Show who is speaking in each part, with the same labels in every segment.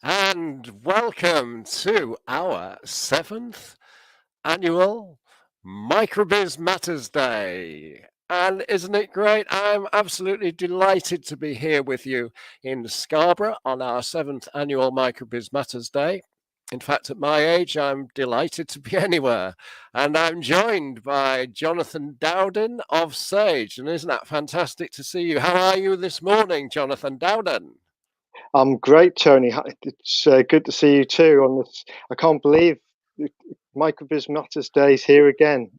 Speaker 1: And welcome to our 7th annual Microbiz Matters Day. And isn't it great? I'm absolutely delighted to be here with you in Scarborough on our 7th annual Microbiz Matters Day. In fact, at my age, I'm delighted to be anywhere. And I'm joined by Jonathan Dpwdon of Sage. And isn't that fantastic to see you? How are you this morning, Jonathan Dpwdon?
Speaker 2: I'm great, Tony. It's good to see you too. On this, I can't believe Microbiz Matters Day is here again.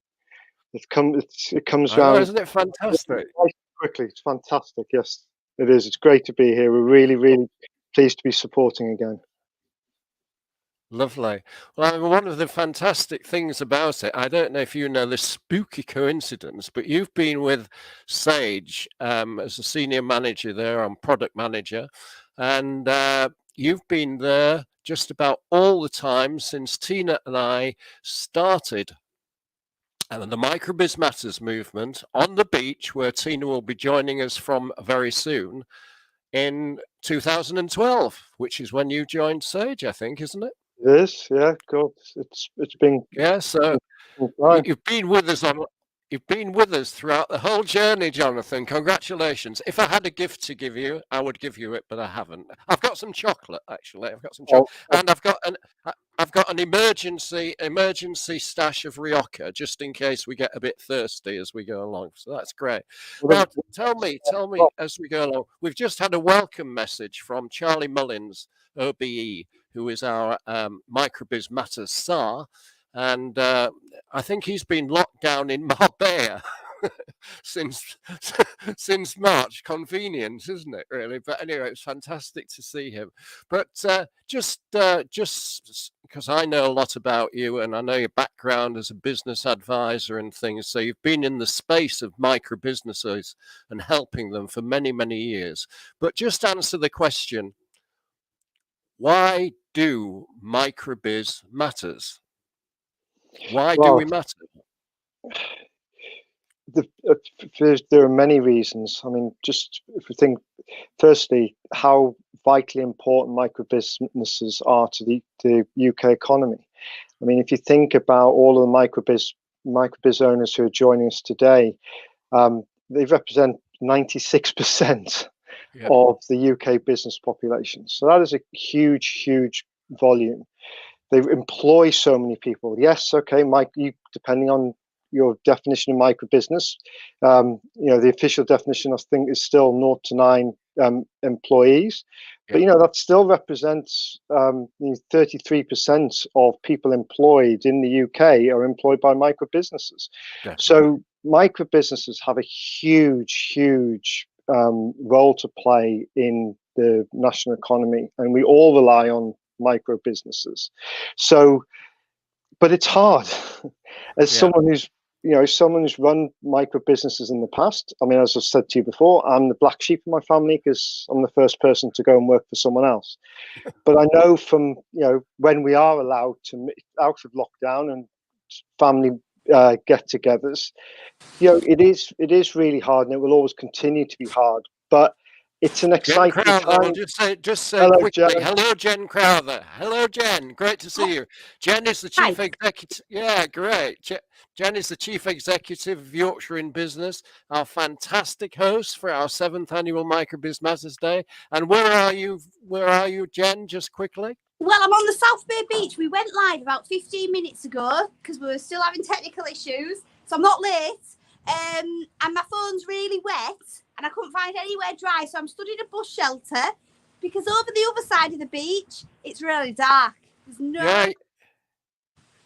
Speaker 2: It comes
Speaker 1: I know,
Speaker 2: round
Speaker 1: isn't it fantastic?
Speaker 2: quickly. It's fantastic. Yes, it is. It's great to be here. We're really, really pleased to be supporting again.
Speaker 1: Lovely. Well, one of the fantastic things about it, I don't know if you know this spooky coincidence, but you've been with Sage as a senior manager there, I'm product manager, and you've been there just about all the time since Tina and I started the Microbiz Matters movement on the beach, where Tina will be joining us from very soon in 2012, which is when you joined Sage, I think, isn't it?
Speaker 2: It is, yeah. God, it's been
Speaker 1: So
Speaker 2: right.
Speaker 1: you've been with us throughout the whole journey, Jonathan. Congratulations. If I had a gift to give you, I would give you it, but I haven't. I've got some chocolate, actually. I've got some chocolate, and I've got an emergency stash of Rioja just in case we get a bit thirsty as we go along. So that's great. Now, tell me as we go along. We've just had a welcome message from Charlie Mullins, OBE, who is our Microbiz Matters SAR, and I think he's been locked down in Marbella since March. Convenience, isn't it, really? But anyway, it's fantastic to see him. But just because I know a lot about you and I know your background as a business advisor and things, so you've been in the space of micro businesses and helping them for many, many years. But just answer the question, why do microbiz matters? Why do we matter?
Speaker 2: There are many reasons. I mean, just if we think, firstly, how vitally important micro businesses are to the UK economy. I mean, if you think about all of the microbiz owners who are joining us today, they represent 96% of the UK business population. So that is a huge, huge volume. They employ so many people. Yes, okay, Mike, depending on your definition of micro business, the official definition, I think, is still 0 to 9 employees. But that still represents 33% of people employed in the UK are employed by micro businesses. So micro businesses have a huge, huge role to play in the national economy, and we all rely on micro businesses. So, but it's hard. As someone who's run micro businesses in the past. I mean, as I've said to you before, I'm the black sheep in my family because I'm the first person to go and work for someone else. But I know from when we are allowed to out of lockdown and family get-togethers, it is really hard, and it will always continue to be hard. But it's an exciting
Speaker 1: Jen Crowther,
Speaker 2: time.
Speaker 1: I'll just say hello, quickly. Jen. Hello, Jenn Crowther. Hello, Jen. Great to see you. Jen is the chief executive. Yeah, great. Jen is the chief executive of Yorkshire in Business, our fantastic host for our 7th annual Microbiz Matters Day. And where are you? Jen? Just quickly.
Speaker 3: Well, I'm on the South Bay Beach. We went live about 15 minutes ago because we were still having technical issues, so I'm not late. And my phone's really wet, and I couldn't find anywhere dry, so I'm stood in a bus shelter because over the other side of the beach, it's really dark. There's no...
Speaker 1: Yeah,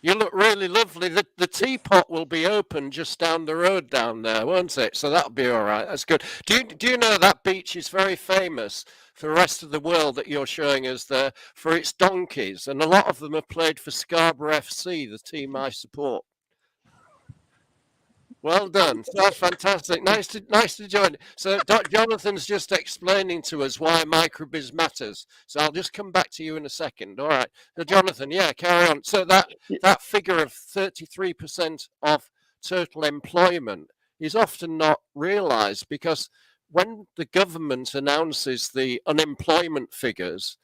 Speaker 1: you look really lovely. The teapot will be open just down the road down there, won't it? So that'll be all right. That's good. Do you know that beach is very famous for the rest of the world that you're showing us there for its donkeys, and a lot of them have played for Scarborough FC, the team I support. Well done. That's fantastic. Nice to join. So Jonathan's just explaining to us why microbiz matters. So I'll just come back to you in a second. All right. So Jonathan, carry on. So that figure of 33% of total employment is often not realized, because when the government announces the unemployment figures,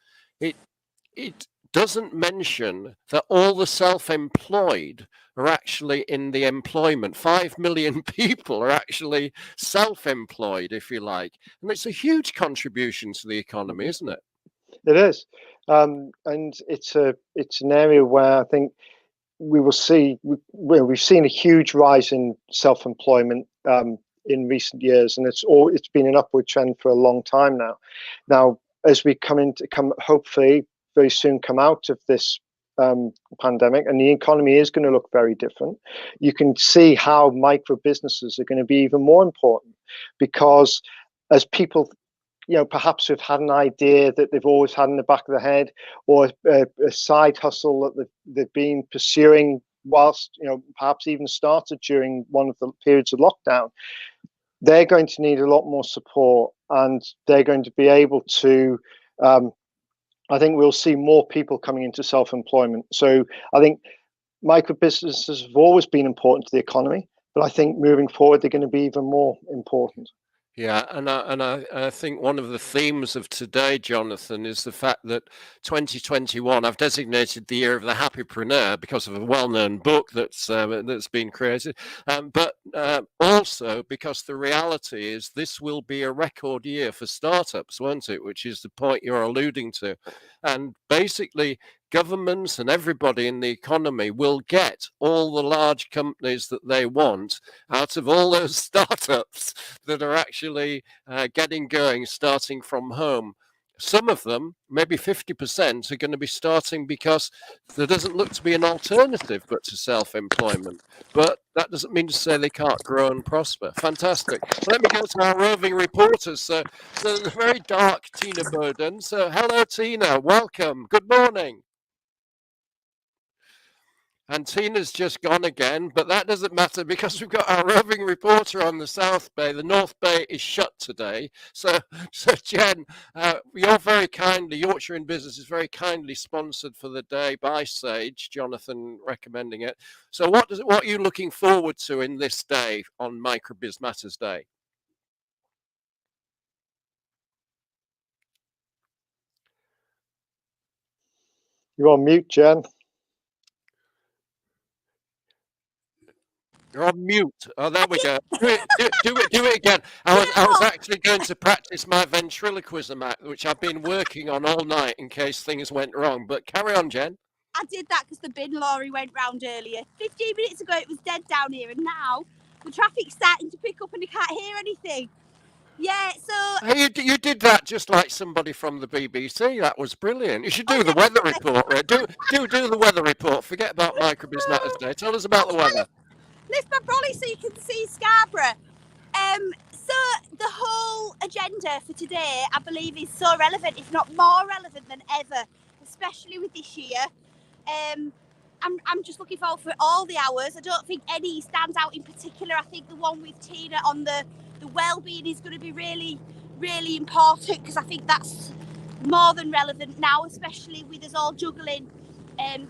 Speaker 1: it doesn't mention that all the self-employed are actually in the employment. 5 million people are actually self-employed, if you like. And it's a huge contribution to the economy, isn't it?
Speaker 2: It is. And it's an area where I think we will see, we've seen a huge rise in self-employment in recent years, and it's been an upward trend for a long time now. Now, as we hopefully very soon come out of this pandemic, and the economy is going to look very different, you can see how micro businesses are going to be even more important, because as people, perhaps have had an idea that they've always had in the back of their head, or a side hustle that they've been pursuing whilst, perhaps even started during one of the periods of lockdown, they're going to need a lot more support, and they're going to be able to, I think we'll see more people coming into self-employment. So I think micro businesses have always been important to the economy, but I think moving forward, they're going to be even more important.
Speaker 1: Yeah, and I think one of the themes of today, Jonathan, is the fact that 2021, I've designated the year of the happypreneur because of a well-known book that's been created, but also because the reality is this will be a record year for startups, won't it? Which is the point you're alluding to, and basically, governments and everybody in the economy will get all the large companies that they want out of all those startups that are actually getting going, starting from home. Some of them, maybe 50%, are going to be starting because there doesn't look to be an alternative but to self-employment. But that doesn't mean to say they can't grow and prosper. Fantastic. Let me go to our roving reporters. So the very dark Dpwdon. So hello, Tina. Welcome. Good morning. And Tina's just gone again, but that doesn't matter because we've got our roving reporter on the South Bay. The North Bay is shut today. So Jenn, you're very kindly, Yorkshire in Business is very kindly sponsored for the day by Sage, Jonathan recommending it. So what are you looking forward to in this day on Microbizmatters Day?
Speaker 2: You're on mute, Jenn.
Speaker 1: You're on mute. Oh, there we go. Do it again. I was actually going to practice my ventriloquism act, which I've been working on all night in case things went wrong. But carry on, Jenn.
Speaker 3: I did that because the bin lorry went round earlier. 15 minutes ago, it was dead down here, and now the traffic's starting to pick up and you can't hear anything. Yeah, so...
Speaker 1: Hey, you did that just like somebody from the BBC. That was brilliant. You should do the weather report. Do the weather report. Forget about Microbizmatters Day. Tell us about the weather.
Speaker 3: Lift my brolly so you can see Scarborough. So the whole agenda for today, I believe, is so relevant, if not more relevant than ever, especially with this year. I'm just looking forward for all the hours. I don't think any stands out in particular. I think the one with Tina on the well-being is going to be really, really important, because I think that's more than relevant now, especially with us all juggling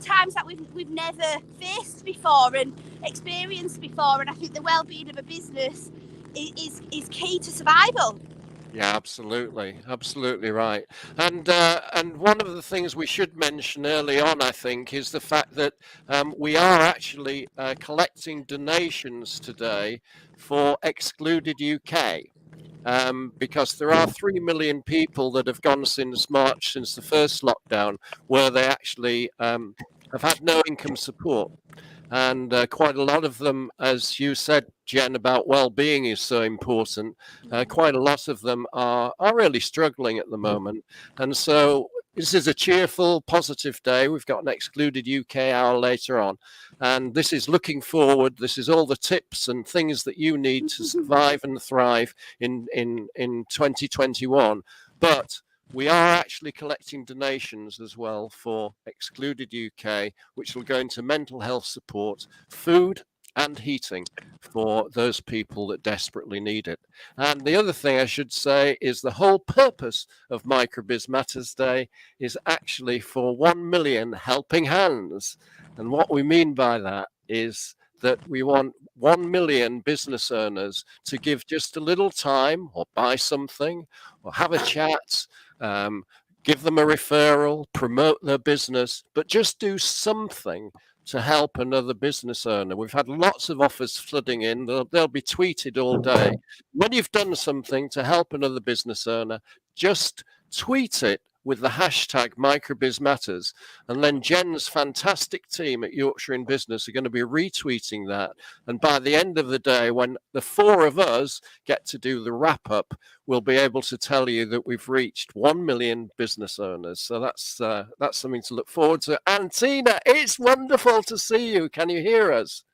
Speaker 3: times that we've never faced before and experienced before. And I think the well-being of a business is key to survival.
Speaker 1: Yeah, absolutely right. And one of the things we should mention early on, I think, is the fact that we are actually collecting donations today for Excluded UK. Because there are 3 million people that have gone since March, since the first lockdown, where they actually have had no income support. And quite a lot of them, as you said, Jenn, about well-being is so important. Quite a lot of them are really struggling at the moment. And so this is a cheerful, positive day. We've got an Excluded UK hour later on. And this is looking forward. This is all the tips and things that you need to survive and thrive in 2021. But we are actually collecting donations as well for Excluded UK, which will go into mental health support, food and heating for those people that desperately need it. And the other thing I should say is the whole purpose of Microbizmatters Day is actually for 1 million helping hands. And what we mean by that is that we want 1 million business owners to give just a little time, or buy something, or have a chat, give them a referral, promote their business, but just do something to help another business owner. We've had lots of offers flooding in. They'll be tweeted all day. When you've done something to help another business owner, just tweet it with the hashtag Microbizmatters, and then Jenn's fantastic team at Yorkshire in Business are going to be retweeting that. And by the end of the day, when the four of us get to do the wrap up, we'll be able to tell you that we've reached 1 million business owners. So that's something to look forward to. And Tina, it's wonderful to see you. Can you hear us?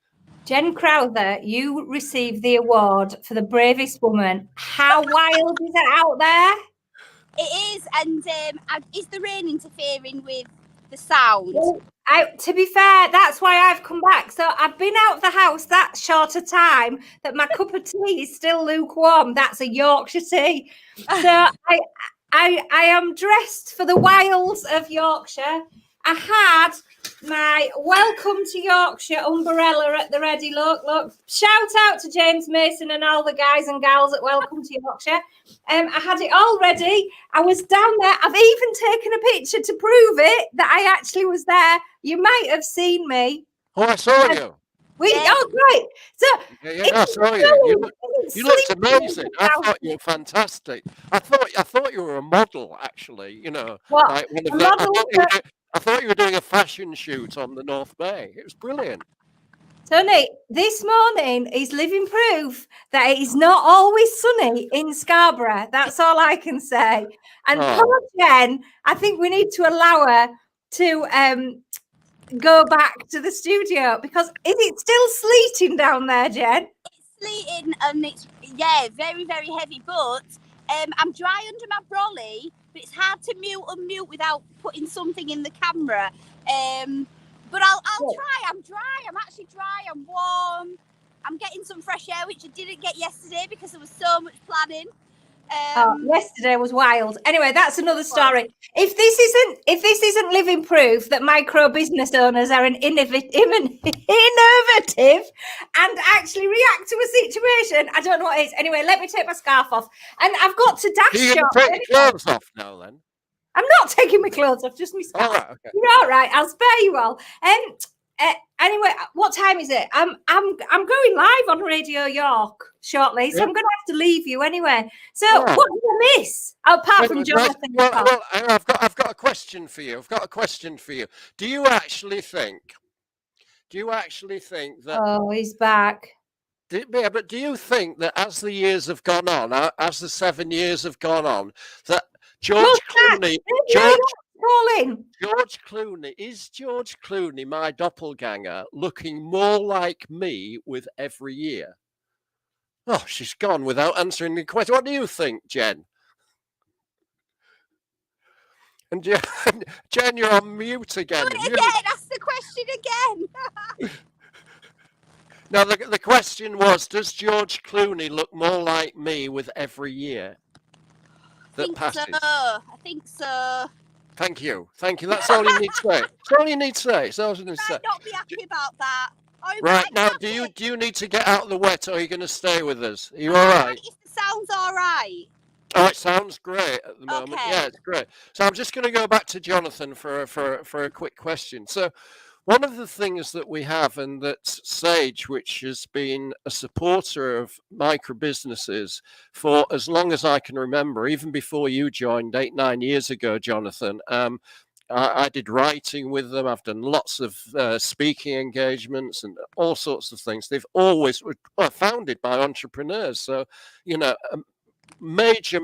Speaker 4: Jenn Crowther, you received the award for the bravest woman. How wild is it out there?
Speaker 3: It is, and is the rain interfering with the sound?
Speaker 4: Well, to be fair, that's why I've come back. So I've been out of the house that short a time that my cup of tea is still lukewarm. That's a Yorkshire tea. So I am dressed for the wilds of Yorkshire. I had my welcome to Yorkshire umbrella at the ready. Look. Shout out to James Mason and all the guys and gals at Welcome to Yorkshire. I had it all ready. I was down there. I've even taken a picture to prove it that I actually was there. You might have seen me.
Speaker 1: Oh, I saw you.
Speaker 4: Oh, great. So
Speaker 1: yeah, I saw you. You looked amazing. I thought you were fantastic. I thought you were a model, actually. You know,
Speaker 4: what?
Speaker 1: like I thought you were doing a fashion shoot on the North Bay. It was brilliant.
Speaker 4: Tony, this morning is living proof that it is not always sunny in Scarborough. That's all I can say. And poor Jenn, I think we need to allow her to go back to the studio, because is it still sleeting down there, Jenn?
Speaker 3: It's sleeting and it's very, very heavy, but I'm dry under my brolly, but it's hard to unmute without putting something in the camera. But I'll try. I'm dry. I'm actually dry. I'm warm. I'm getting some fresh air, which I didn't get yesterday because there was so much planning.
Speaker 4: Yesterday was wild. Anyway, that's another story. If this isn't living proof that micro business owners are innovative and actually react to a situation, I don't know what it is. Anyway, let me take my scarf off, and I've got to dash.
Speaker 1: You're going to take your clothes off now, then?
Speaker 4: I'm not taking my clothes off, just my scarf.
Speaker 1: All right, okay.
Speaker 4: You're all right. I'll spare you all. Anyway, what time is it? I'm going live on Radio York shortly, so I'm going to have to leave you anyway. So what did I miss? Apart from Jonathan.
Speaker 1: Well, I've got a question for you. Do you actually think that?
Speaker 4: Oh, he's back.
Speaker 1: Yeah, but do you think that as the years have gone on, as the 7 years have gone on, that George Clooney, is George Clooney, my doppelganger, looking more like me with every year? Oh, she's gone without answering the question. What do you think, Jenn? And Jenn, you're on mute again.
Speaker 3: Do it again. Ask the question again.
Speaker 1: Now, the question was, does George Clooney look more like me with every year that passes?
Speaker 3: I think so.
Speaker 1: Thank you. That's all you need to say. That's all you need to say.
Speaker 3: You might not be happy about that.
Speaker 1: Right, now, do you need to get out of the wet, or are you going to stay with us? Are you all right?
Speaker 3: It sounds all right.
Speaker 1: Oh, it sounds great at the moment.
Speaker 3: Okay.
Speaker 1: Yeah, it's great. So I'm just going to go back to Jonathan for a quick question. So one of the things that we have, and that Sage, which has been a supporter of micro businesses for as long as I can remember, even before you joined 8-9 years ago, Jonathan, I did writing with them. I've done lots of speaking engagements and all sorts of things. They've always were founded by entrepreneurs. So, you know, major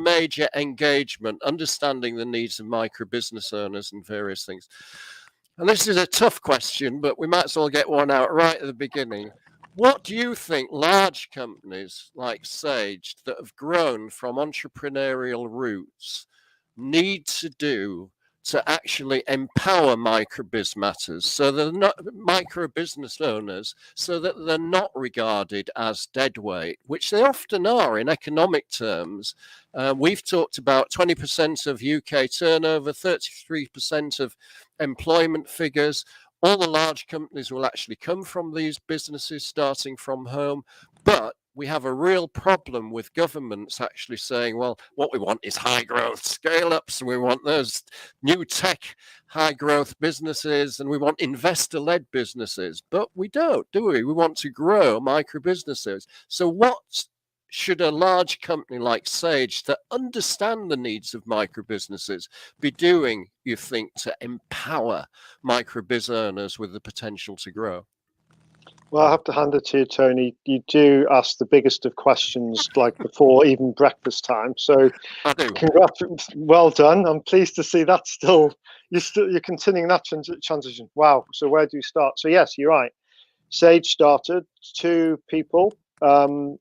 Speaker 1: engagement, understanding the needs of micro business owners and various things. And this is a tough question, but we might as well get one out right at the beginning. What do you think large companies like Sage that have grown from entrepreneurial roots need to do to actually empower microbizmatters, so they're not micro business owners, so that they're not regarded as deadweight, which they often are in economic terms? We've talked about 20% of UK turnover, 33% of employment figures. All the large companies will actually come from these businesses starting from home, but we have a real problem with governments actually saying, well, what we want is high growth scale ups, and we want those new tech high growth businesses, and we want investor led businesses. But we don't, do we? We want to grow micro businesses. So what should a large company like Sage that understand the needs of micro businesses be doing, you think, to empower micro biz owners with the potential to grow?
Speaker 2: Well, I have to hand it to you, Tony. You do ask the biggest of questions, like before even breakfast time. So,
Speaker 1: I do.
Speaker 2: congrats, well done. I'm pleased to see that you're continuing that transition. Wow. So where do you start? So yes, you're right. Sage started 2 people, and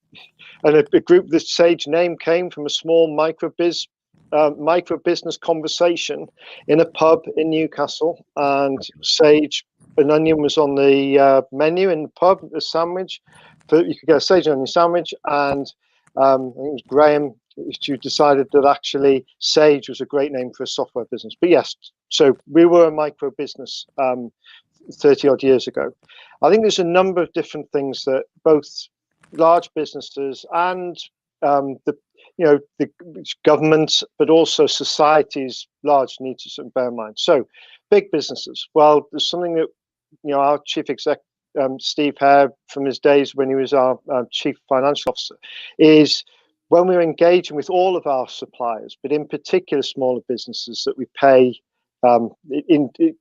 Speaker 2: a group. The Sage name came from a small micro business conversation in a pub in Newcastle, and Sage. An onion was on the menu in the pub, a sandwich. But you could get a sage and onion sandwich, and I think it was Graham who decided that actually Sage was a great name for a software business. But yes, so we were a micro business 30 odd years ago. I think there's a number of different things that both large businesses and the governments, but also societies large need to bear in mind. So big businesses. Well, there's something that our chief exec, Steve Hare, from his days when he was our chief financial officer, is when we're engaging with all of our suppliers, but in particular smaller businesses, that we pay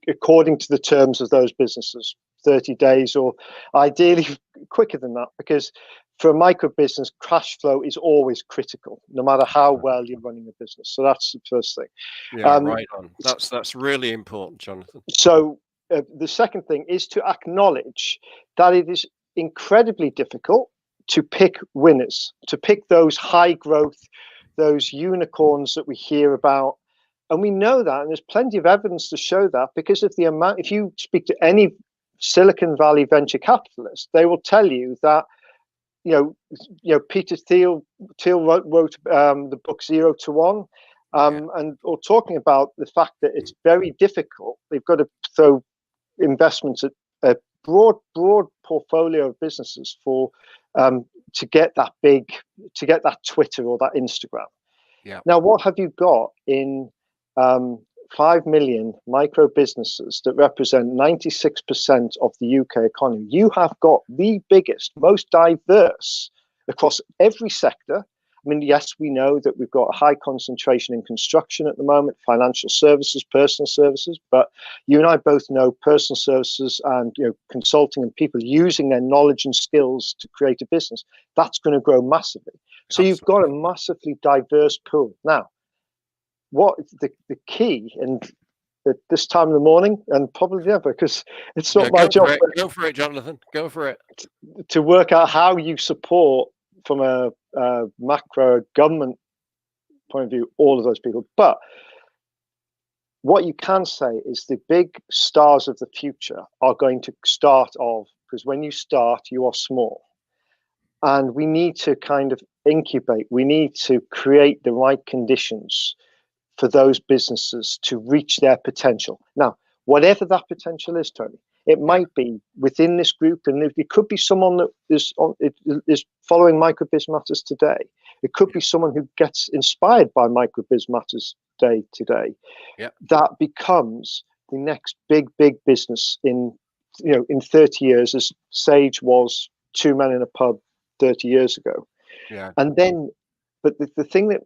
Speaker 2: according to the terms of those businesses, 30 days or ideally quicker than that, because for a micro business, cash flow is always critical, no matter how well you're running a business. So that's the first thing.
Speaker 1: Yeah, right on. That's really important, Jonathan.
Speaker 2: So the second thing is to acknowledge that it is incredibly difficult to pick winners, to pick those high growth, those unicorns that we hear about. And we know that, and there's plenty of evidence to show that, because of the amount, if you speak to any Silicon Valley venture capitalist, they will tell you that, Peter Thiel wrote the book 0 to 1, or talking about the fact that it's very difficult. They've got to throw investments at a broad portfolio of businesses to get that Twitter or that Instagram.
Speaker 1: Yeah.
Speaker 2: Now, what have you got in 5 million micro businesses that represent 96% of the UK economy? You have got the biggest, most diverse across every sector. I mean, yes, we know that we've got a high concentration in construction at the moment, financial services, personal services, but you and I both know personal services and consulting and people using their knowledge and skills to create a business, that's going to grow massively. So You've got a massively diverse pool. Now, what the key, and at this time of the morning, and probably never, because it's not my job.
Speaker 1: Go for it, Jonathan. Go for it.
Speaker 2: To work out how you support from a macro government point of view all of those people. But what you can say is the big stars of the future are going to start off, because when you start, you are small. And we need to kind of incubate. We need to create the right conditions for those businesses to reach their potential. Now, whatever that potential is, Tony, it might be within this group, and it could be someone that is following Microbizmatters today. It could be someone who gets inspired by Microbizmatters Day today.
Speaker 1: Yeah.
Speaker 2: That becomes the next big business in 30 years, as Sage was 2 men in a pub 30 years ago.
Speaker 1: Yeah.
Speaker 2: And then, but the thing that,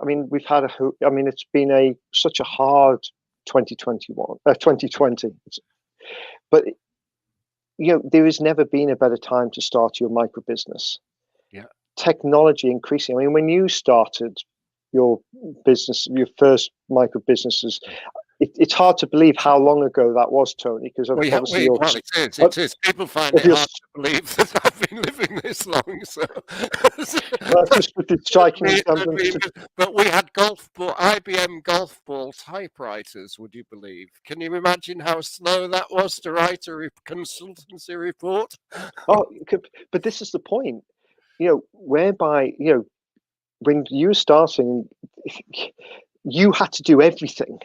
Speaker 2: we've had it's been such a hard 2020. But there has never been a better time to start your micro business.
Speaker 1: Yeah.
Speaker 2: Technology increasing. When you started your business, your first micro businesses, it's hard to believe how long ago that was, Tony, because obviously
Speaker 1: it is. People find it hard to believe that I've been living this long. So,
Speaker 2: that's just with the striking resemblance.
Speaker 1: But we had IBM golf ball typewriters. Would you believe? Can you imagine how slow that was to write a consultancy report?
Speaker 2: But this is the point, whereby when you were starting, you had to do everything.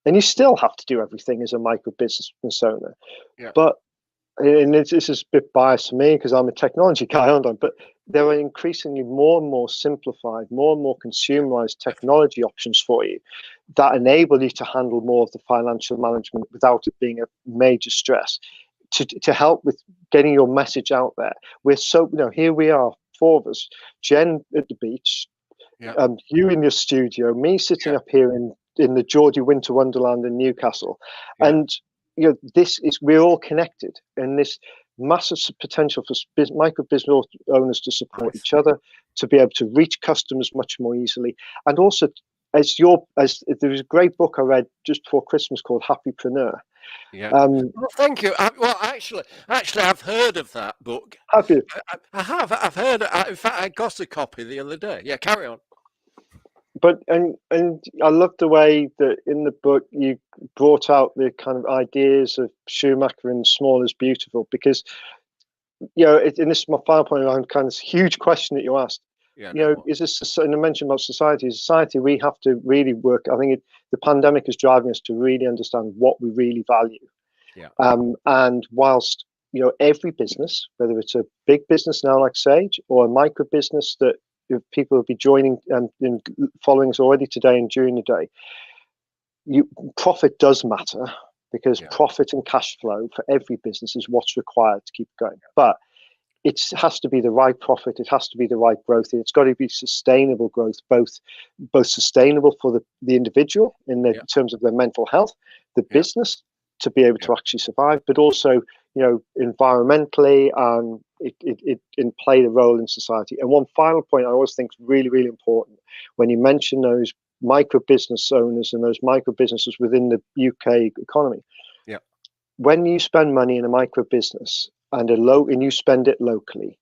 Speaker 2: And you still have to do everything as a micro business owner.
Speaker 1: Yeah.
Speaker 2: But and this is a bit biased for me because I'm a technology guy, aren't I? But there are increasingly more and more simplified, more and more consumerized technology options for you that enable you to handle more of the financial management without it being a major stress, to help with getting your message out there. We're so, here we are, four of us, Jen at the beach, you in your studio, me sitting up here in the Geordie Winter Wonderland in Newcastle. And we're all connected, and this massive potential for micro business owners to support each other, to be able to reach customers much more easily. And also, as there was a great book I read just before Christmas called Happypreneur.
Speaker 1: Well, thank you. Actually, I've heard of that book.
Speaker 2: Have you?
Speaker 1: I have. I've heard. In fact, I got a copy the other day. Yeah, carry on.
Speaker 2: But and I love the way that in the book you brought out the kind of ideas of Schumacher and small is beautiful, because and this is my final point around kind of this huge question that you asked. Is this, and I mentioned about society? We have to really work. I think the pandemic is driving us to really understand what we really value. And whilst every business, whether it's a big business now like Sage or a micro business that people will be joining and following us already today and during the day, profit does matter, because profit and cash flow for every business is what's required to keep going. But it has to be the right profit. It has to be the right growth. It's got to be sustainable growth, both sustainable for the individual in terms of their mental health, the business to be able to actually survive, but also environmentally, and it play the role in society. And one final point I always think is really, really important when you mention those micro business owners and those micro businesses within the UK economy. When you spend money in a micro business and you spend it locally,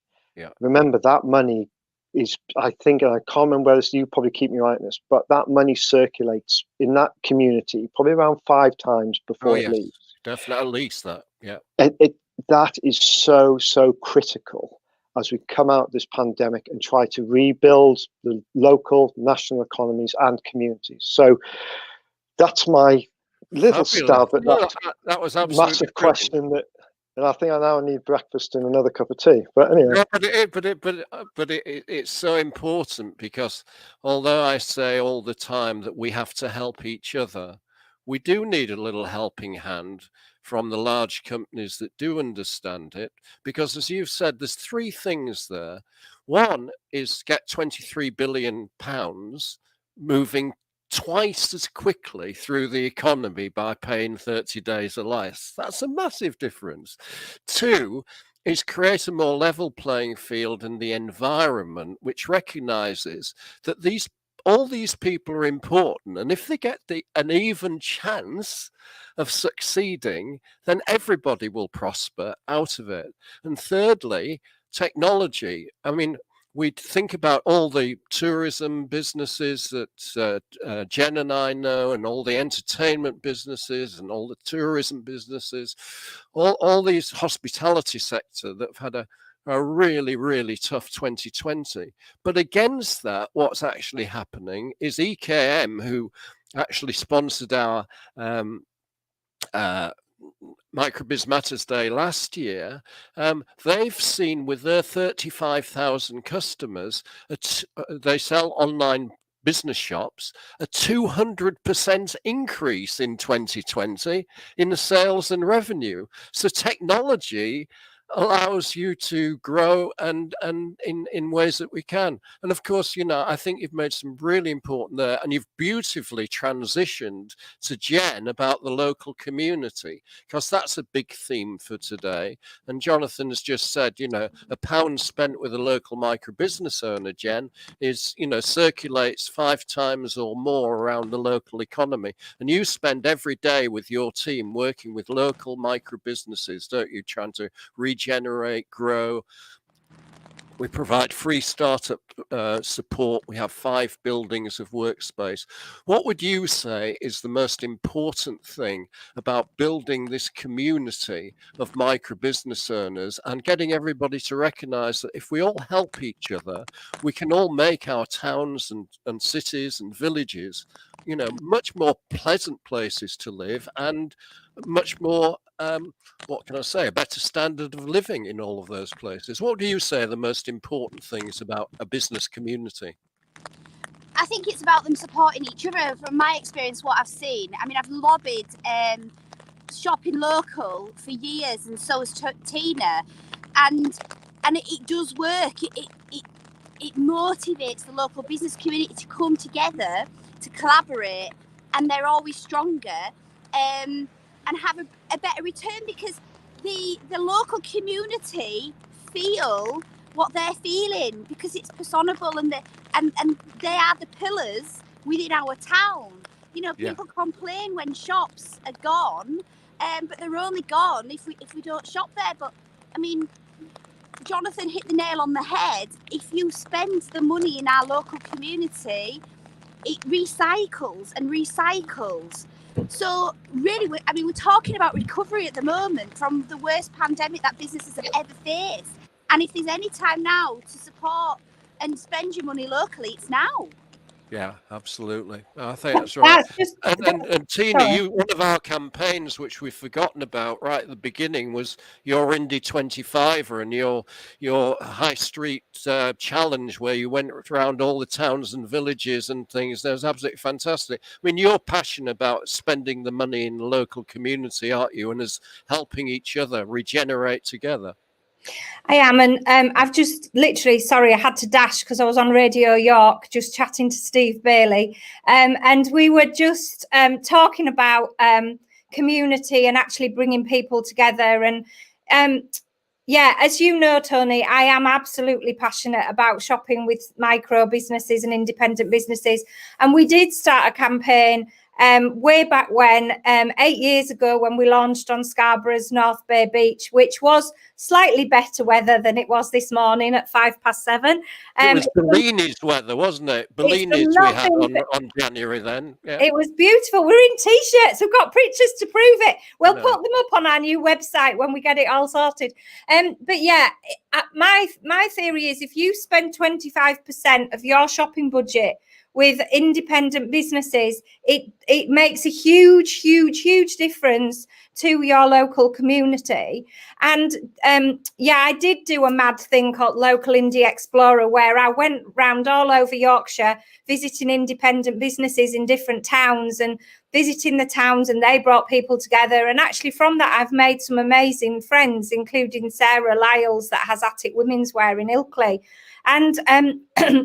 Speaker 2: remember that money is, I think, and I can't remember whether you probably keep me right in this, but that money circulates in that community probably around 5 times before it leaves.
Speaker 1: Definitely, at least that.
Speaker 2: That is so critical as we come out of this pandemic and try to rebuild the local, national economies and communities. So that's my little stab at
Speaker 1: that was
Speaker 2: massive question and I think I now need breakfast and another cup of tea. But anyway,
Speaker 1: but it's so important, because although I say all the time that we have to help each other, we do need a little helping hand from the large companies that do understand it, because as you've said, there's 3 things there. One is get £23 billion moving twice as quickly through the economy by paying 30 days or less. That's a massive difference. 2 is create a more level playing field in the environment, which recognizes that all these people are important, and if they get an even chance of succeeding, then everybody will prosper out of it. And thirdly, technology. I mean, we think about all the tourism businesses that Jenn and I know, and all the entertainment businesses and all the tourism businesses, all these hospitality sector that have had a really, really tough 2020. But against that, what's actually happening is EKM, who actually sponsored our Microbizmatters Day last year, they've seen with their 35,000 customers, they sell online business shops, a 200% increase in 2020 in the sales and revenue. So technology allows you to grow and in ways that we can. And of course, I think you've made some really important there, and you've beautifully transitioned to Jenn about the local community, because that's a big theme for today. And Jonathan has just said, a pound spent with a local micro business owner, Jenn, is, circulates 5 times or more around the local economy. And you spend every day with your team working with local micro businesses, don't you, trying to regenerate, grow. We provide free startup support. We have 5 buildings of workspace. What would you say is the most important thing about building this community of micro business owners and getting everybody to recognize that if we all help each other, we can all make our towns and cities and villages, much more pleasant places to live and much more what can I say, a better standard of living in all of those places. What do you say are the most important things about a business community?
Speaker 3: I think it's about them supporting each other. From my experience, what I've seen, I mean, I've lobbied shopping local for years, and so has Tina, and it does work. It motivates the local business community to come together, to collaborate, and they're always stronger, and have a better return, because the local community feel what they're feeling, because it's personable, and they are the pillars within our town. You know, people complain when shops are gone, but they're only gone if we don't shop there. But I mean, Jonathan hit the nail on the head. If you spend the money in our local community, it recycles and recycles. So really, we're talking about recovery at the moment from the worst pandemic that businesses have ever faced. And if there's any time now to support and spend your money locally, it's now.
Speaker 1: Yeah, absolutely. I think that's right. And Tina, one of our campaigns, which we've forgotten about right at the beginning, was your Indy 25er and your high street challenge, where you went around all the towns and villages and things. That was absolutely fantastic. I mean, you're passionate about spending the money in the local community, aren't you? And as helping each other regenerate together.
Speaker 4: I am, and I've just literally, sorry, I had to dash because I was on Radio York just chatting to Steve Bailey, and we were just talking about community and actually bringing people together. And yeah, as you know, Tony, I am absolutely passionate about shopping with micro businesses and independent businesses, and we did start a campaign way back when, 8 years ago, when we launched on Scarborough's North Bay Beach, which was slightly better weather than it was this morning at 7:05.
Speaker 1: It was Bellini's weather, wasn't it? Bellini's we had on January then. Yeah.
Speaker 4: It was beautiful. We're in T-shirts. We've got pictures to prove it. We'll put them up on our new website when we get it all sorted. But yeah, my theory is if you spend 25% of your shopping budget with independent businesses, it makes a huge difference to your local community. And yeah, I did do a mad thing called Local Indie Explorer, where I went round all over Yorkshire visiting independent businesses in different towns and visiting the towns, and they brought people together. And actually from that, I've made some amazing friends, including Sarah Lyles that has Attic Women's Wear in Ilkley. And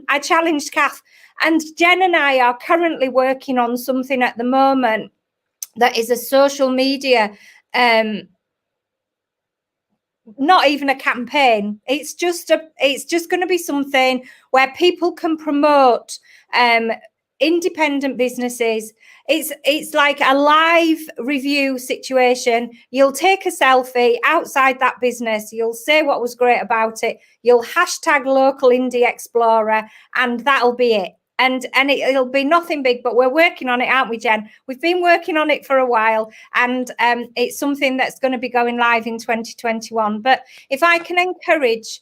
Speaker 4: I challenged Kath, and Jenn and I are currently working on something at the moment that is a social media, not even a campaign. It's just going to be something where people can promote independent businesses. It's like a live review situation. You'll take a selfie outside that business. You'll say what was great about it. You'll hashtag Local Indie Explorer, and that'll be it. And it'll be nothing big, but we're working on it, aren't we, Jen? We've been working on it for a while, and it's something that's going to be going live in 2021. But if I can encourage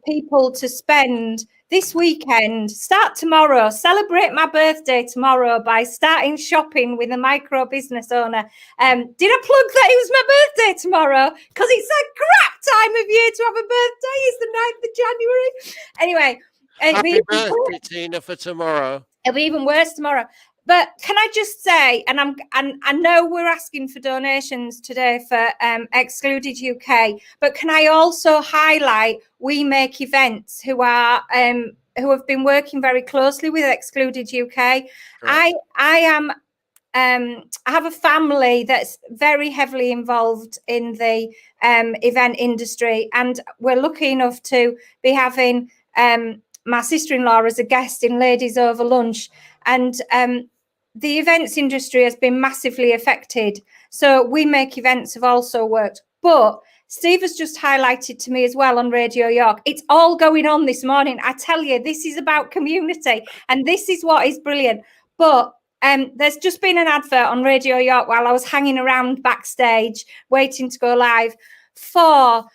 Speaker 4: people to spend this weekend, start tomorrow, celebrate my birthday tomorrow by starting shopping with a micro business owner. Did I plug that it was my birthday tomorrow? Because it's a crap time of year to have a birthday. It's the 9th of January. Anyway.
Speaker 1: Happy birthday, Tina, for tomorrow.
Speaker 4: It'll be even worse tomorrow. But can I just say, and I know we're asking for donations today for Excluded UK, but can I also highlight We Make Events, who have been working very closely with Excluded UK. Right. I have a family that's very heavily involved in the event industry, and we're lucky enough to be having my sister-in-law as a guest in Ladies Over Lunch, and the events industry has been massively affected. So We Make Events have also worked. But Steve has just highlighted to me as well on Radio York, it's all going on this morning. I tell you, this is about community, and this is what is brilliant. But there's just been an advert on Radio York while I was hanging around backstage waiting to go live for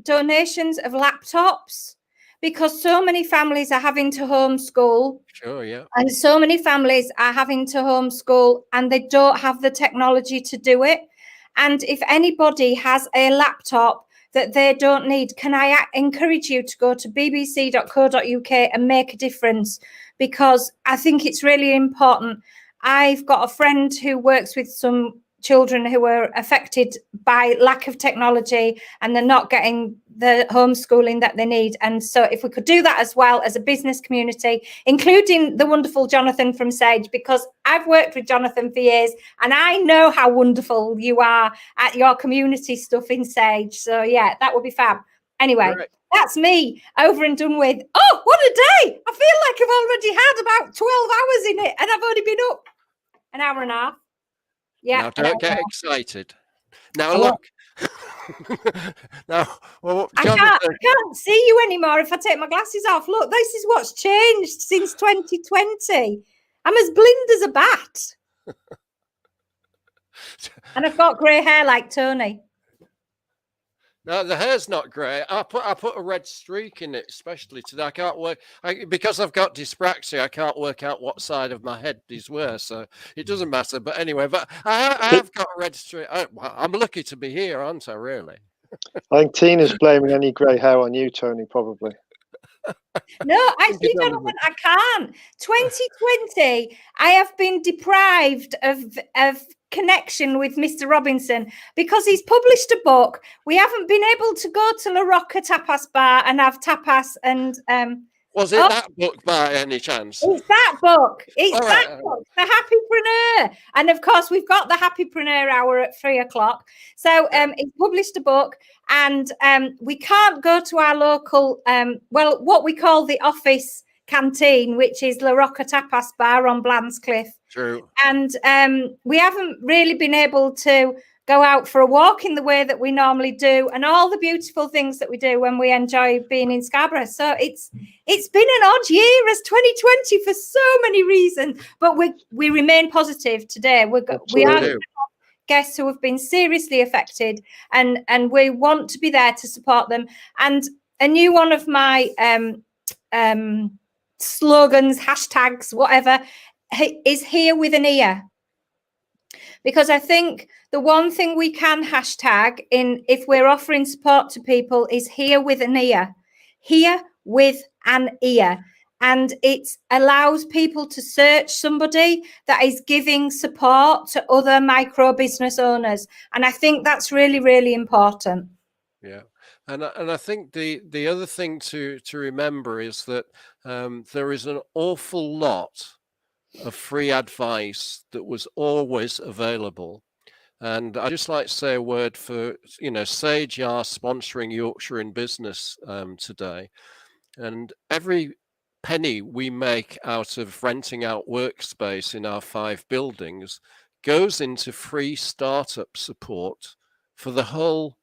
Speaker 4: donations of laptops, because so many families are having to homeschool.
Speaker 1: Sure, yeah.
Speaker 4: And so many families are having to homeschool and they don't have the technology to do it. And if anybody has a laptop that they don't need, can I encourage you to go to bbc.co.uk and make a difference? Because I think it's really important. I've got a friend who works with some children who are affected by lack of technology, and they're not getting the homeschooling that they need. And so if we could do that as well as a business community, including the wonderful Jonathan from Sage, because I've worked with Jonathan for years and I know how wonderful you are at your community stuff in Sage. So yeah, that would be fab. Anyway,
Speaker 1: Right.
Speaker 4: that's me over and done with. Oh, what a day. I feel like I've already had about 12 hours in it and I've only been up an hour and a half. Yeah.
Speaker 1: Now don't get excited. Now
Speaker 4: I won't.
Speaker 1: look. Now, well,
Speaker 4: I
Speaker 1: Jonathan,
Speaker 4: can't see you anymore if I take my glasses off. Look, this is what's changed since 2020. I'm as blind as a bat. And I've got grey hair like Tony.
Speaker 1: no, the hair's not grey. I put a red streak in it, especially today. I can't work because I've got dyspraxia. I can't work out what side of my head is where, so it doesn't matter. But anyway, but I have got a red streak. I'm lucky to be here, aren't I? Really?
Speaker 2: I think Tina's blaming any grey hair on you, Tony, probably.
Speaker 4: No, actually, Jonathan, I can't. 2020, I have been deprived of connection with Mr. Robinson because he's published a book. We haven't been able to go to La Rocca Tapas Bar and have tapas and
Speaker 1: Was it that book by any chance?
Speaker 4: it's that book. It's
Speaker 1: All
Speaker 4: that
Speaker 1: right.
Speaker 4: book, The Happypreneur. And of course, we've got the Happypreneur hour at 3:00. So he's published a book, and we can't go to our local, what we call the office canteen, which is La Rocca Tapas Bar on Blandscliff.
Speaker 1: True.
Speaker 4: And we haven't really been able to go out for a walk in the way that we normally do, and all the beautiful things that we do when we enjoy being in Scarborough. So it's been an odd year as 2020 for so many reasons, but we remain positive today. We are guests who have been seriously affected, and we want to be there to support them. And a new one of my slogans, hashtags, whatever, is here with an ear. Because I think the one thing we can hashtag in if we're offering support to people is here with an ear. Here with an ear. And it allows people to search somebody that is giving support to other micro business owners. And I think that's really, really important.
Speaker 1: Yeah. And I think the other thing to remember is that there is an awful lot of free advice that was always available. And I'd just like to say a word for, Sage are sponsoring Yorkshire in Business today. And every penny we make out of renting out workspace in our 5 buildings goes into free startup support for the whole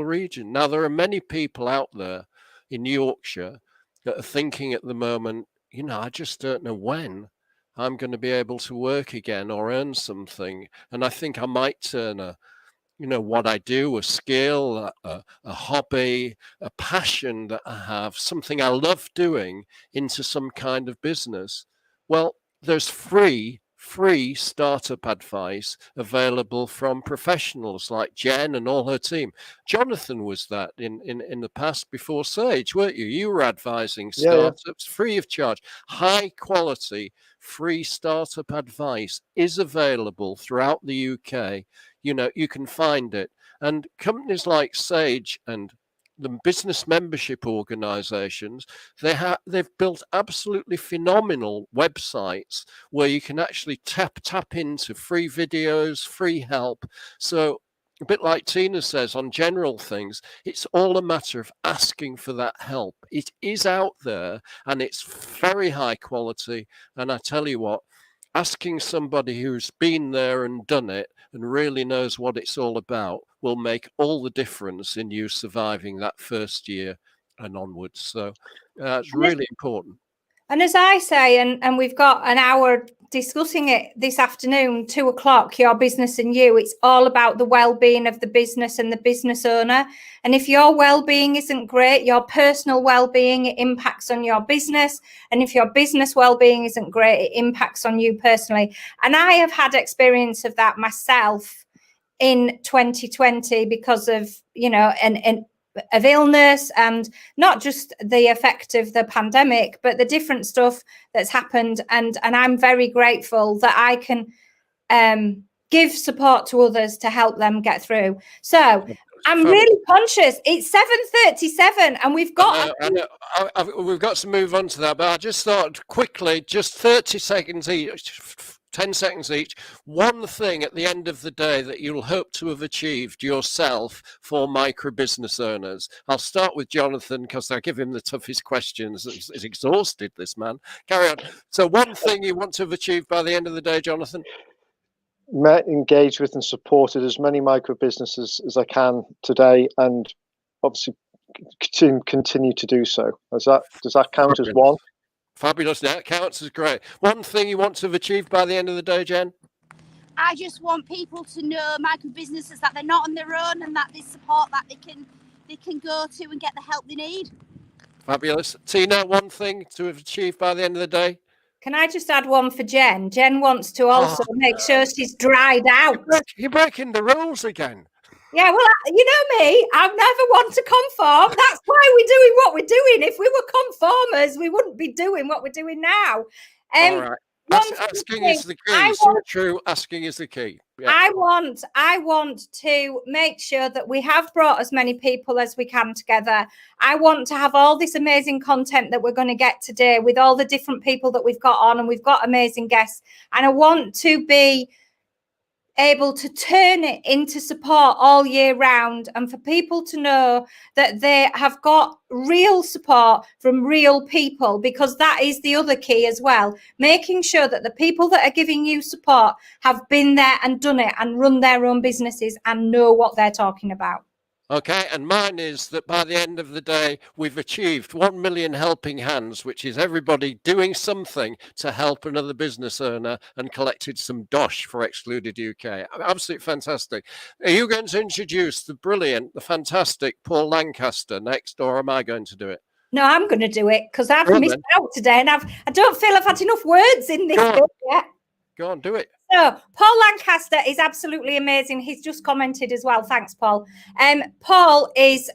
Speaker 1: region. Now, there are many people out there in Yorkshire that are thinking at the moment, I just don't know when I'm going to be able to work again or earn something. And I think I might turn what I do, a skill, a hobby, a passion that I have, something I love doing, into some kind of business. Well, there's free startup advice available from professionals like Jenn and all her team. Jonathan was that in the past before Sage, weren't you? You were advising startups free of charge. High quality free startup advice is available throughout the UK. You can find it. And companies like Sage and the business membership organizations, they've built absolutely phenomenal websites where you can actually tap into free videos, free help. So a bit like Tina says on general things, it's all a matter of asking for that help. It is out there and it's very high quality. And I tell you what, asking somebody who's been there and done it and really knows what it's all about will make all the difference in you surviving that first year and onwards. So it's really important.
Speaker 4: And as I say, and we've got an hour discussing it this afternoon, 2:00, your business and you, it's all about the well-being of the business and the business owner. And if your well-being isn't great, your personal well-being, it impacts on your business. And if your business well-being isn't great, it impacts on you personally. And I have had experience of that myself in 2020 because of, of illness, and not just the effect of the pandemic, but the different stuff that's happened. And I'm very grateful that I can give support to others to help them get through. So I'm really conscious. It's 7:37 and we've got...
Speaker 1: we've got to move on to that, but I just thought quickly, just 30 seconds each, 10 seconds each, one thing at the end of the day that you'll hope to have achieved yourself for micro business owners. I'll start with Jonathan because I give him the toughest questions. He's exhausted, this man. Carry on. So one thing you want to have achieved by the end of the day, Jonathan?
Speaker 2: Met, engaged with and supported as many micro businesses as I can today, and obviously to continue to do so. Does that count as one?
Speaker 1: Fabulous. That counts as great. One thing you want to have achieved by the end of the day, Jen?
Speaker 3: I just want people to know, micro businesses, that they're not on their own and that there's support that they can go to and get the help they need.
Speaker 1: Fabulous. Tina, one thing to have achieved by the end of the day?
Speaker 4: Can I just add one for Jen? Jen wants to also make sure she's dried out.
Speaker 1: You're breaking the rules again.
Speaker 4: Yeah, well, you know me, I've never want to conform. That's why we're doing what we're doing. If we were conformers, we wouldn't be doing what we're doing now.
Speaker 1: All right. Asking is the key. So true, asking is the key. Yeah.
Speaker 4: I want to make sure that we have brought as many people as we can together. I want to have all this amazing content that we're going to get today with all the different people that we've got on, and we've got amazing guests. And I want to be able to turn it into support all year round, and for people to know that they have got real support from real people, because that is the other key as well, making sure that the people that are giving you support have been there and done it and run their own businesses and know what they're talking about.
Speaker 1: Okay, and mine is that by the end of the day, we've achieved 1 million helping hands, which is everybody doing something to help another business owner, and collected some dosh for Excluded UK. Absolutely fantastic. Are you going to introduce the brilliant, the fantastic Paul Lancaster next, or am I going to do it?
Speaker 4: No, I'm going to do it because I've missed out today, and I don't feel I've had enough words in this book yet.
Speaker 1: Go on, do it.
Speaker 4: So Paul Lancaster is absolutely amazing. He's just commented as well. Thanks, Paul. Paul has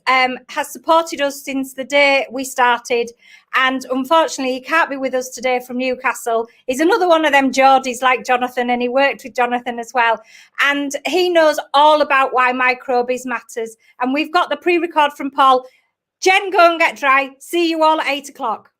Speaker 4: supported us since the day we started, and unfortunately he can't be with us today from Newcastle. He's another one of them Geordies like Jonathan, and he worked with Jonathan as well. And he knows all about why Microbiz matters. And we've got the pre-record from Paul. Jen, go and get dry. See you all at 8 o'clock.